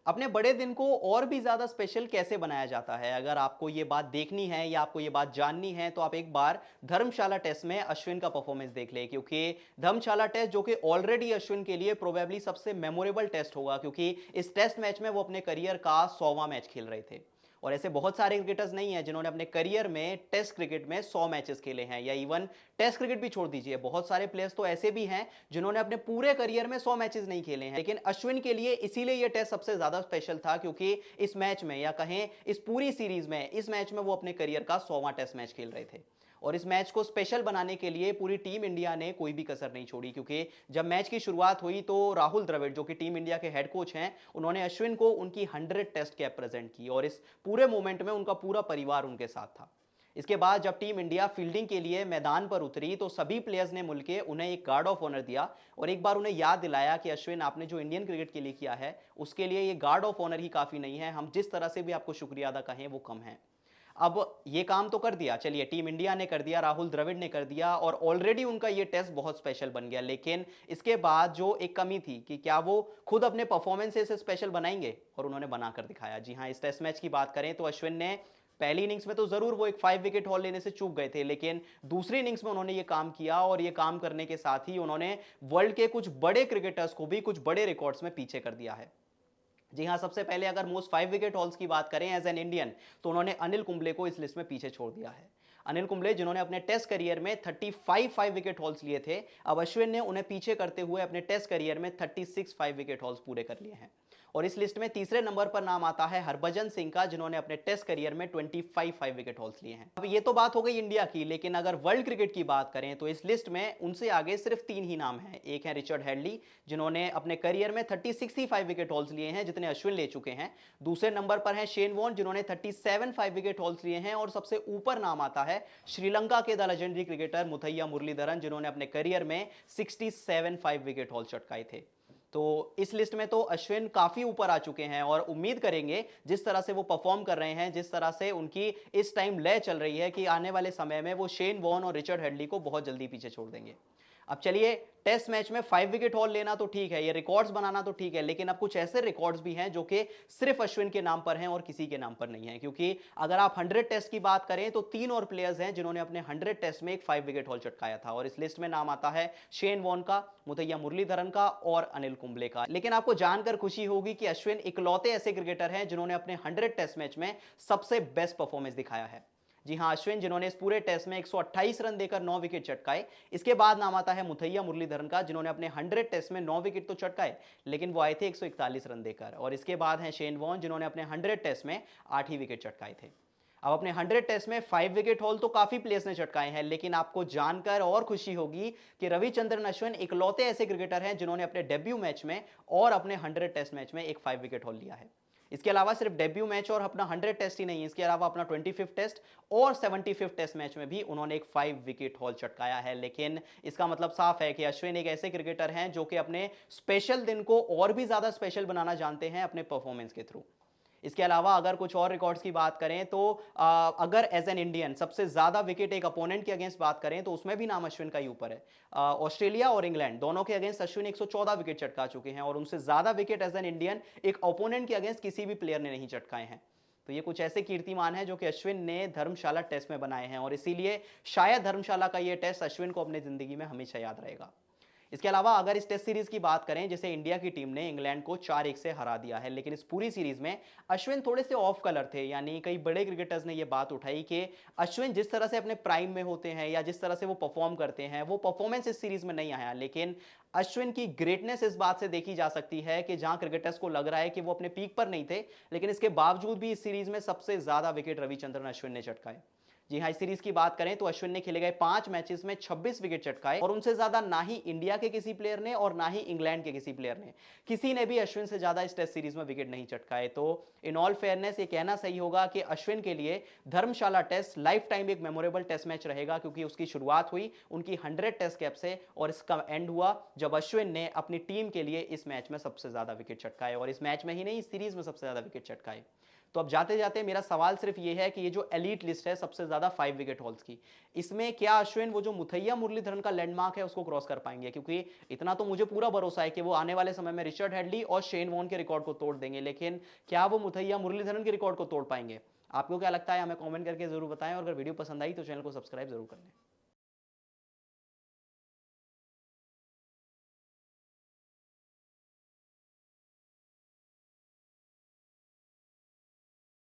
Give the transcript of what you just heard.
अपने बड़े दिन को और भी ज़्यादा स्पेशल कैसे बनाया जाता है? अगर आपको ये बात देखनी है या आपको ये बात जाननी है, तो आप एक बार धर्मशाला टेस्ट में अश्विन का परफॉर्मेंस देख लें, क्योंकि धर्मशाला टेस्ट जो कि ऑलरेडी अश्विन के लिए प्रोबेबली सबसे मेमोरेबल टेस्ट होगा, क्योंकि इस टेस्ट मैच में वो अपने करियर का 100वां मैच खेल रहे थे। और ऐसे बहुत सारे क्रिकेटर्स नहीं हैं जिन्होंने अपने करियर में टेस्ट क्रिकेट में 100 मैचेस खेले हैं, या इवन टेस्ट क्रिकेट भी छोड़ दीजिए, बहुत सारे प्लेयर्स तो ऐसे भी हैं जिन्होंने अपने पूरे करियर में 100 मैचेस नहीं खेले हैं। लेकिन अश्विन के लिए इसीलिए यह टेस्ट सबसे ज्यादा स्पेशल था, क्योंकि इस मैच में, या कहें इस पूरी सीरीज में, इस मैच में वो अपने करियर का 100वां टेस्ट मैच खेल रहे थे। और इस मैच को स्पेशल बनाने के लिए पूरी टीम इंडिया ने कोई भी कसर नहीं छोड़ी, क्योंकि जब मैच की शुरुआत हुई तो राहुल द्रविड़ जो कि टीम इंडिया के हेड कोच हैं, उन्होंने अश्विन को उनकी 100 टेस्ट कैप प्रेजेंट की, और इस पूरे मोमेंट में उनका पूरा परिवार उनके साथ था। इसके बाद जब टीम इंडिया फील्डिंग के लिए मैदान पर उतरी तो सभी प्लेयर्स ने मिलकर उन्हें एक गार्ड ऑफ ऑनर दिया, और एक बार उन्हें याद दिलाया कि अश्विन, आपने जो इंडियन क्रिकेट के लिए किया है उसके लिए ये गार्ड ऑफ ऑनर ही काफी नहीं है, हम जिस तरह से भी आपको शुक्रिया अदा कहें वो कम है। अब ये काम तो कर दिया, चलिए टीम इंडिया ने कर दिया, राहुल द्रविड़ ने कर दिया, और ऑलरेडी उनका ये टेस्ट बहुत स्पेशल बन गया। लेकिन इसके बाद जो एक कमी थी कि क्या वो खुद अपने परफॉर्मेंस से इसे स्पेशल बनाएंगे, और उन्होंने बनाकर दिखाया। जी हां, इस टेस्ट मैच की बात करें तो अश्विन ने पहली इनिंग्स में तो जरूर वो एक 5 विकेट हॉल लेने से चूक गए थे, लेकिन दूसरी इनिंग्स में उन्होंने ये काम किया, और ये काम करने के साथ ही उन्होंने वर्ल्ड के कुछ बड़े क्रिकेटर्स को भी कुछ बड़े रिकॉर्ड्स में पीछे कर दिया है। जी हां, सबसे पहले अगर मोस्ट 5 विकेट हॉल्स की बात करें एज एन इंडियन, तो उन्होंने अनिल कुंबले को इस लिस्ट में पीछे छोड़ दिया है। अनिल कुंबले जिन्होंने अपने टेस्ट करियर में 35 5 विकेट हॉल्स लिए थे, अब अश्विन ने उन्हें पीछे करते हुए अपने टेस्ट करियर में 36 5 विकेट हॉल्स पूरे कर लिए हैं। और इस लिस्ट में तीसरे नंबर पर नाम आता है हरभजन सिंह का, जिन्होंने अपने टेस्ट करियर में 25 5 विकेट हॉल्स लिए हैं। अब ये तो बात हो गई इंडिया की, लेकिन अगर वर्ल्ड क्रिकेट की बात करें तो इस लिस्ट में उनसे आगे सिर्फ 3 ही नाम हैं। एक है रिचर्ड हेडली, जिन्होंने अपने करियर में 36 5 विकेट हॉल्स लिए हैं, जितने अश्विन ले चुके हैं। दूसरे नंबर पर है शेन वॉर्न, जिन्होंने 37 5 विकेट हॉल्स लिए हैं। और सबसे ऊपर नाम आता है श्रीलंका के the legendary cricketer Muttiah Muralitharan, जिन्होंने अपने करियर में 67 5 विकेट हॉल चटकाए थे। तो इस लिस्ट में तो अश्विन काफी ऊपर आ चुके हैं, और उम्मीद करेंगे जिस तरह से वो परफॉर्म कर रहे हैं, जिस तरह से उनकी इस टाइम लय चल रही है, कि आने वाले समय में वो शेन वॉर्न और रिचर्ड हेडली को बहुत जल्दी पीछे छोड़ देंगे। अब चलिए, टेस्ट मैच में 5 विकेट हॉल लेना तो ठीक है, ये रिकॉर्ड्स बनाना तो ठीक है, लेकिन अब कुछ ऐसे रिकॉर्ड्स भी हैं जो कि सिर्फ अश्विन के नाम पर हैं और किसी के नाम पर नहीं है। क्योंकि अगर आप 100 टेस्ट की बात करें तो 3 और प्लेयर्स हैं जिन्होंने अपने 100 टेस्ट में एक 5 विकेट हॉल चटकाया था, और इस लिस्ट में नाम आता है शेन वॉर्न का, मुथैया मुरलीधरन का और अनिल कुंबले का। लेकिन आपको जानकर खुशी होगी कि अश्विन इकलौते ऐसे क्रिकेटर हैं जिन्होंने अपने 100 टेस्ट मैच में सबसे बेस्ट परफॉर्मेंस दिखाया है। जी हां, अश्विन जिन्होंने इस पूरे टेस्ट में 128 रन देकर 9 विकेट चटकाए। इसके बाद नाम आता है मुथैया मुरलीधरन का, जिन्होंने अपने 100 टेस्ट में 9 विकेट तो चटकाए, लेकिन वो आए थे 141 रन देकर। और इसके बाद हैं शेन वॉर्न, जिन्होंने अपने 100 टेस्ट में 8 ही विकेट चटकाए थे। अब अपने 100 टेस्ट में 5 विकेट हॉल तो काफी प्लेयर्स ने चटकाए हैं, लेकिन आपको जानकर और खुशी होगी कि रविचंद्रन अश्विन इकलौते ऐसे क्रिकेटर हैं जिन्होंने अपने डेब्यू मैच में और अपने 100 टेस्ट मैच में एक 5 विकेट हॉल लिया है। इसके अलावा सिर्फ डेब्यू मैच और अपना 100 टेस्ट ही नहीं, इसके अलावा अपना 25 टेस्ट और 75 टेस्ट मैच में भी उन्होंने एक 5 विकेट हॉल चटकाया है। लेकिन इसका मतलब साफ है कि अश्विन एक ऐसे क्रिकेटर हैं जो कि अपने स्पेशल दिन को और भी ज्यादा स्पेशल बनाना जानते हैं अपने परफॉर्मेंस के थ्रू। इसके अलावा अगर कुछ और रिकॉर्ड्स की बात करें तो अगर एज एन इंडियन सबसे ज्यादा विकेट एक अपोनेंट के अगेंस्ट बात करें तो उसमें भी नाम अश्विन का ही ऊपर है। ऑस्ट्रेलिया और इंग्लैंड दोनों के अगेंस्ट अश्विन 114 विकेट चटका चुके हैं, और उनसे ज्यादा विकेट एज एन इंडियन एक ओपोनेंट के अगेंस्ट किसी भी प्लेयर ने नहीं चटकाए हैं। तो ये कुछ ऐसे कीर्तिमान हैं जो कि अश्विन ने धर्मशाला टेस्ट में बनाए हैं, और इसीलिए शायद धर्मशाला का ये टेस्ट अश्विन को अपनी जिंदगी में हमेशा याद रहेगा। इसके अलावा अगर इस टेस्ट सीरीज की बात करें, जैसे इंडिया की टीम ने इंग्लैंड को 4-1 से हरा दिया है, लेकिन इस पूरी सीरीज में अश्विन थोड़े से ऑफ कलर थे। यानी कई बड़े क्रिकेटर्स ने यह बात उठाई कि अश्विन जिस तरह से अपने प्राइम में होते हैं या जिस तरह से वो परफॉर्म करते हैं, वो परफॉर्मेंस इस सीरीज में नहीं आया। लेकिन अश्विन की ग्रेटनेस इस बात से देखी जा सकती है कि जहां क्रिकेटर्स को लग रहा है कि वो अपने पीक पर नहीं थे, लेकिन इसके बावजूद भी इस सीरीज में सबसे ज्यादा विकेट रविचंद्रन अश्विन ने चटकाए। जी हां, इस सीरीज की बात करें तो अश्विन ने खेले गए 5 मैचेस में 26 विकेट चटकाए, और उनसे ज्यादा ना ही इंडिया के किसी प्लेयर ने और ना ही इंग्लैंड के किसी प्लेयर ने, किसी ने भी अश्विन से ज्यादा इस टेस्ट सीरीज में विकेट नहीं चटकाए। तो इन ऑल फेयरनेस ये कहना सही होगा कि अश्विन के लिए धर्मशाला टेस्ट लाइफ टाइम एक मेमोरेबल टेस्ट मैच रहेगा, क्योंकि उसकी शुरुआत हुई उनकी 100 टेस्ट कैप से, और इसका एंड हुआ जब अश्विन ने अपनी टीम के लिए इस मैच में सबसे ज्यादा विकेट चटकाए, और इस मैच में ही नहीं, इस सीरीज में सबसे ज्यादा विकेट चटकाए। तो अब जाते जाते मेरा सवाल सिर्फ ये है कि ये जो एलीट लिस्ट है सबसे ज्यादा ज्यादा 5 विकेट हॉल्स की। इसमें क्या अश्विन वो जो मुथैया मुरलीधरन का लैंडमार्क है उसको क्रॉस कर पाएंगे? क्योंकि इतना तो मुझे पूरा भरोसा है कि वो आने वाले समय में रिचर्ड हेडली और शेन वॉर्न के रिकॉर्ड को तोड़ देंगे, लेकिन क्या वो मुथैया मुरलीधरन के रिकॉर्ड को तोड़ पाएंगे? आपको क्या लगता है हमें कमेंट करके जरूर बताएं, और अगर वीडियो पसंद आई तो चैनल को सब्सक्राइब जरूर कर लें।